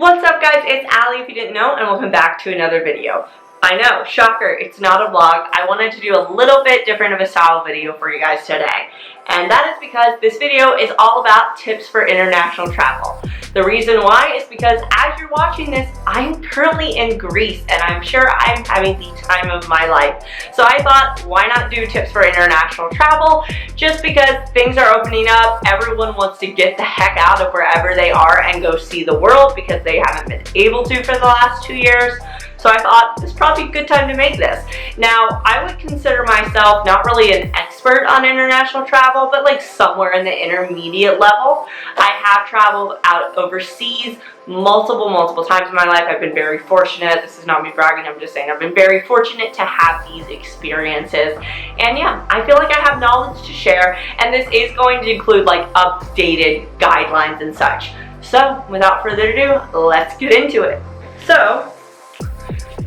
What's up guys, it's Allie if you didn't know, and welcome back to another video. I know, shocker, it's not a vlog. I wanted to do a little bit different of a style video for you guys today. And that is because this video is all about tips for international travel. The reason why is because as you're watching this, I'm currently in Greece and I'm sure I'm having the time of my life. So I thought, why not do tips for international travel? Just because things are opening up, everyone wants to get the heck out of wherever they are and go see the world because they haven't been able to for the last 2 years. So I thought this is probably a good time to make this. Now, I would consider myself not really an expert on international travel, but like somewhere in the intermediate level. I have traveled out overseas multiple times in my life. I've been very fortunate. This is not me bragging, I'm just saying I've been very fortunate to have these experiences. And yeah, I feel like I have knowledge to share, and this is going to include like updated guidelines and such. So without further ado, let's get into it. So,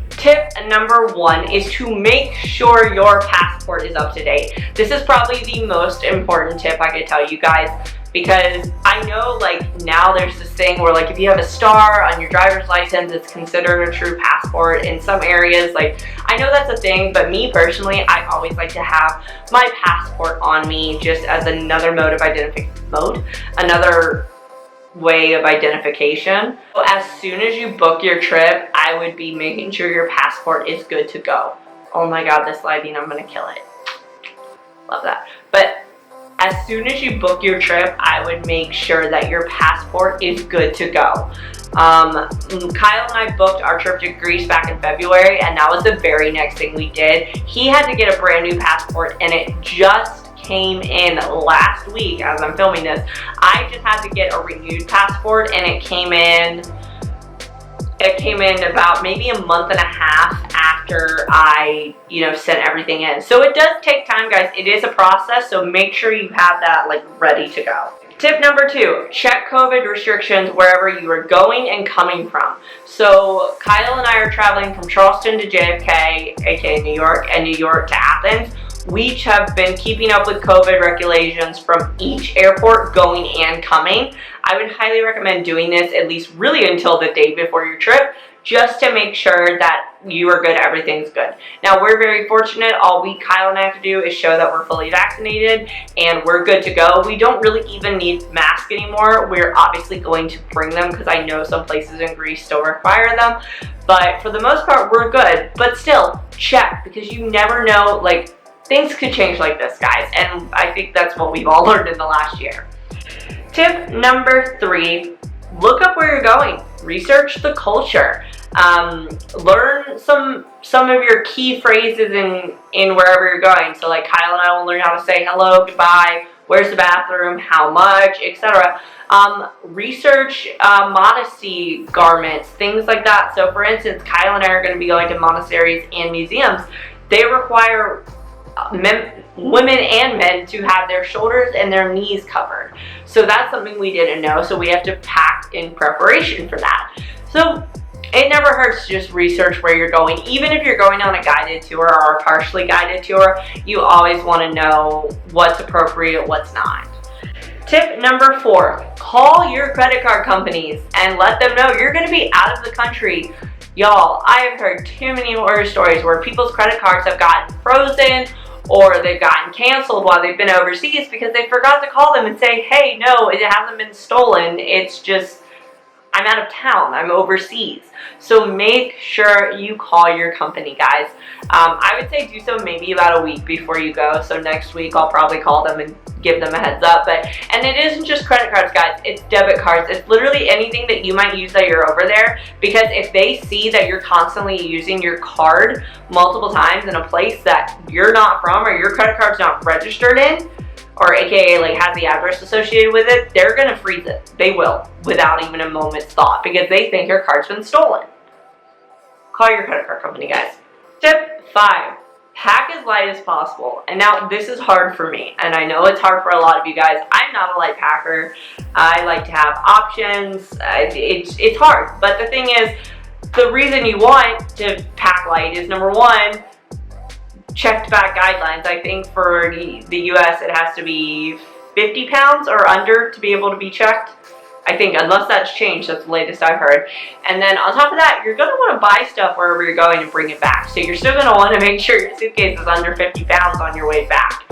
tip number 1 is to make sure your passport is up to date. This is probably the most important tip I could tell you guys, because I know like now there's this thing where like if you have a star on your driver's license, it's considered a true passport in some areas. Like I know that's a thing, but me personally, I always like to have my passport on me just as another way of identification. So as soon as you book your trip, I would be making sure your passport is good to go. Oh my god, this lighting, I'm gonna kill it. Love that. But as soon as you book your trip, I would make sure that your passport is good to go. Kyle and I booked our trip to Greece back in February, and that was the very next thing we did. He had to get a brand new passport, and it just came in last week as I'm filming this. I just had to get a renewed passport, and it came in about maybe a month and a half after I, sent everything in. So it does take time, guys. It is a process, so make sure you have that like ready to go. Tip number 2, check COVID restrictions wherever you are going and coming from. So Kyle and I are traveling from Charleston to JFK, aka New York, and New York to Athens. We each have been keeping up with COVID regulations from each airport going and coming. I would highly recommend doing this at least really until the day before your trip, just to make sure that you are good, everything's good. Now, we're very fortunate. All Kyle and I have to do is show that we're fully vaccinated and we're good to go. We don't really even need masks anymore. We're obviously going to bring them because I know some places in Greece still require them. But for the most part, we're good. But still, check, because you never know, like, things could change like this, guys, and I think that's what we've all learned in the last year. Tip number 3, look up where you're going. Research the culture. Learn some of your key phrases in wherever you're going. So like Kyle and I will learn how to say hello, goodbye, where's the bathroom, how much, etc. Research modesty garments, things like that. So for instance, Kyle and I are going to be going to monasteries and museums. They require women and men to have their shoulders and their knees covered. So that's something we didn't know, so we have to pack in preparation for that. So it never hurts to just research where you're going. Even if you're going on a guided tour or a partially guided tour, you always want to know what's appropriate, what's not. Tip number 4, call your credit card companies and let them know you're going to be out of the country. Y'all, I have heard too many horror stories where people's credit cards have gotten frozen or they've gotten canceled while they've been overseas because they forgot to call them and say, hey, no, it hasn't been stolen. It's just, I'm out of town, I'm overseas. So make sure you call your company, guys. I would say do so maybe about a week before you go. So next week I'll probably call them and give them a heads up. And it isn't just credit cards, guys, it's debit cards. It's literally anything that you might use that you're over there, because if they see that you're constantly using your card multiple times in a place that you're not from or your credit card's not registered in, or aka like has the address associated with it, they're gonna freeze it. They will, without even a moment's thought, because they think your card's been stolen. Call your credit card company, guys. Tip 5, pack as light as possible. And now this is hard for me, and I know it's hard for a lot of you guys. I'm not a light packer. I like to have options. It's hard, but the thing is, the reason you want to pack light is, number 1, checked back guidelines. I think for the US it has to be 50 pounds or under to be able to be checked. I think, unless that's changed, that's the latest I've heard. And then on top of that, you're going to want to buy stuff wherever you're going and bring it back. So you're still going to want to make sure your suitcase is under 50 pounds on your way back.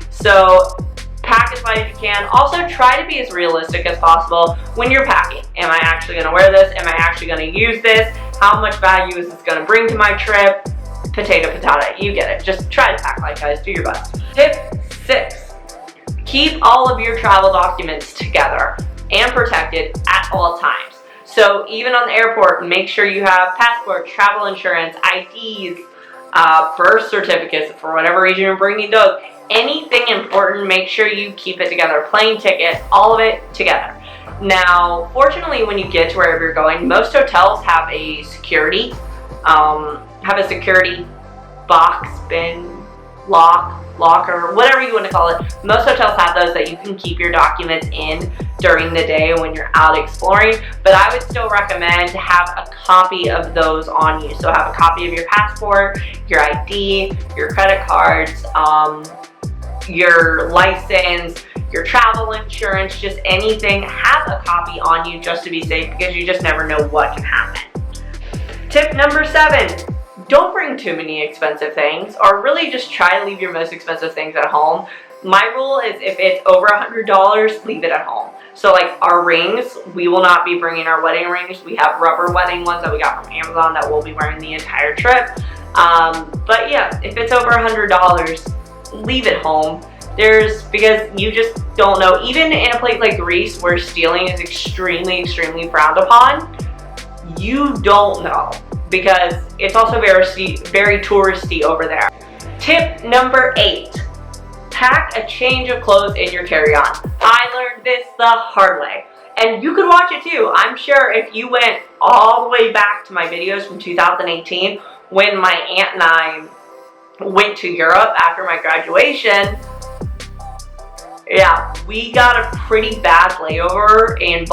So pack as light as you can. Also, try to be as realistic as possible when you're packing. Am I actually going to wear this? Am I actually going to use this? How much value is this going to bring to my trip? Potato, patata, you get it. Just try to pack light, guys. Do your best. Tip 6. Keep all of your travel documents together and protected at all times. So even on the airport, make sure you have passport, travel insurance, IDs, birth certificates, for whatever reason you're bringing those. Anything important, make sure you keep it together. Plane ticket, all of it together. Now, fortunately, when you get to wherever you're going, most hotels have a security box, bin, locker, whatever you want to call it. Most hotels have those that you can keep your documents in during the day when you're out exploring, but I would still recommend to have a copy of those on you. So have a copy of your passport, your ID, your credit cards, your license, your travel insurance, just anything. Have a copy on you just to be safe, because you just never know what can happen. Tip number 7. Don't bring too many expensive things, or really just try to leave your most expensive things at home. My rule is if it's over $100, leave it at home. So like our rings, we will not be bringing our wedding rings. We have rubber wedding ones that we got from Amazon that we'll be wearing the entire trip. But yeah, if it's over $100, leave it home. Because you just don't know. Even in a place like Greece, where stealing is extremely, extremely frowned upon, you don't know, because it's also very touristy over there. Tip number 8. Pack a change of clothes in your carry-on. I learned this the hard way, and you could watch it too. I'm sure if you went all the way back to my videos from 2018, when my aunt and I went to Europe after my graduation, yeah, we got a pretty bad layover in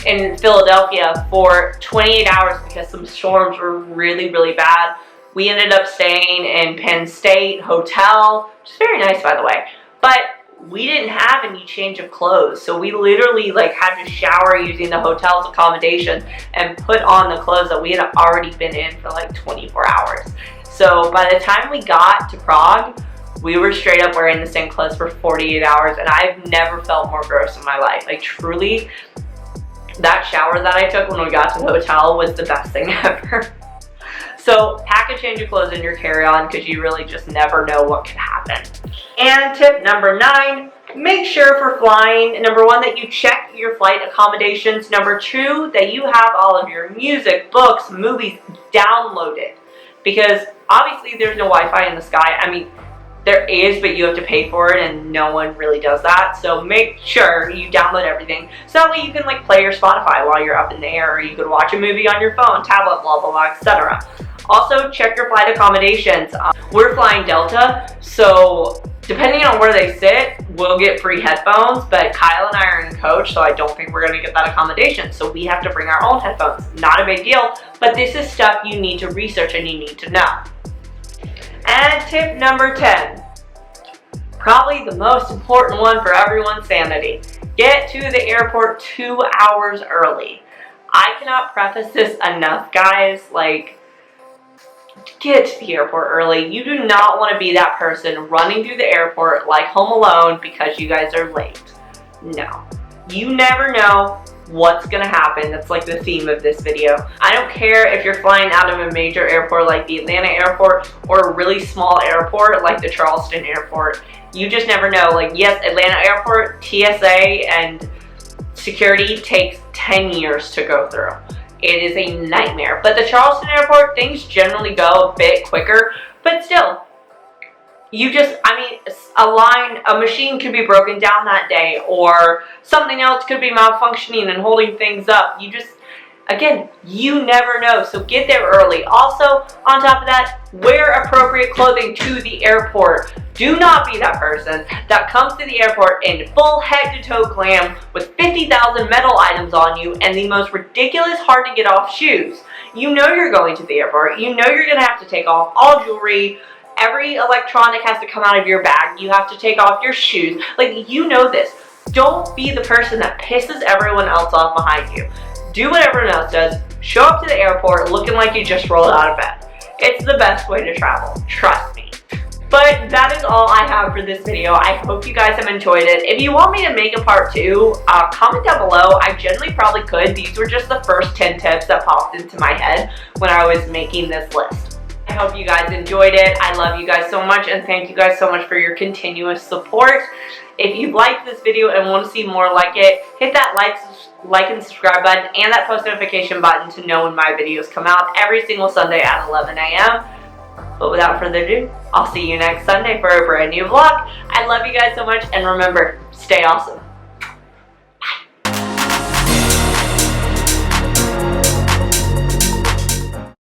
in Philadelphia for 28 hours because some storms were really, really bad. We ended up staying in Penn State Hotel, which is very nice, by the way, but we didn't have any change of clothes. So we literally had to shower using the hotel's accommodations and put on the clothes that we had already been in for 24 hours. So by the time we got to Prague, we were straight up wearing the same clothes for 48 hours, and I've never felt more gross in my life. Truly, that shower that I took when we got to the hotel was the best thing ever. So pack a change of clothes in your carry-on, because you really just never know what could happen. And tip number 9, make sure for flying, number 1, that you check your flight accommodations. Number 2, that you have all of your music, books, movies downloaded, because obviously there's no Wi-Fi in the sky. I mean, there is, but you have to pay for it, and no one really does that. So make sure you download everything, so that way you can play your Spotify while you're up in the air, or you could watch a movie on your phone, tablet, blah, blah, blah, etc. Also, check your flight accommodations. We're flying Delta, so depending on where they sit, we'll get free headphones, but Kyle and I are in coach, so I don't think we're going to get that accommodation. So we have to bring our own headphones. Not a big deal, but this is stuff you need to research and you need to know. And tip number 10, probably the most important one for everyone's sanity. Get to the airport 2 hours early. I cannot preface this enough, guys. Get to the airport early. You do not want to be that person running through the airport like Home Alone because you guys are late. No. You never know what's going to happen. That's the theme of this video. I don't care if you're flying out of a major airport like the Atlanta airport, or a really small airport like the Charleston airport. You just never know. Yes, Atlanta airport, TSA and security takes 10 years to go through. It is a nightmare. But the Charleston airport, things generally go a bit quicker, but still, a machine could be broken down that day, or something else could be malfunctioning and holding things up. Again, you never know, so get there early. Also, on top of that, wear appropriate clothing to the airport. Do not be that person that comes to the airport in full head-to-toe glam with 50,000 metal items on you and the most ridiculous, hard-to-get-off shoes. You know you're going to the airport. You know you're going to have to take off all jewelry. Every electronic has to come out of your bag. You have to take off your shoes. You know this. Don't be the person that pisses everyone else off behind you. Do what everyone else does. Show up to the airport looking like you just rolled out of bed. It's the best way to travel, trust me. But that is all I have for this video. I hope you guys have enjoyed it. If you want me to make a part 2, comment down below. I generally probably could. These were just the first 10 tips that popped into my head when I was making this list. I hope you guys enjoyed it. I love you guys so much, and thank you guys so much for your continuous support. If you liked this video and want to see more like it, hit that like and subscribe button and that post notification button to know when my videos come out every single Sunday at 11 a.m. But without further ado, I'll see you next Sunday for a brand new vlog. I love you guys so much, and remember, stay awesome.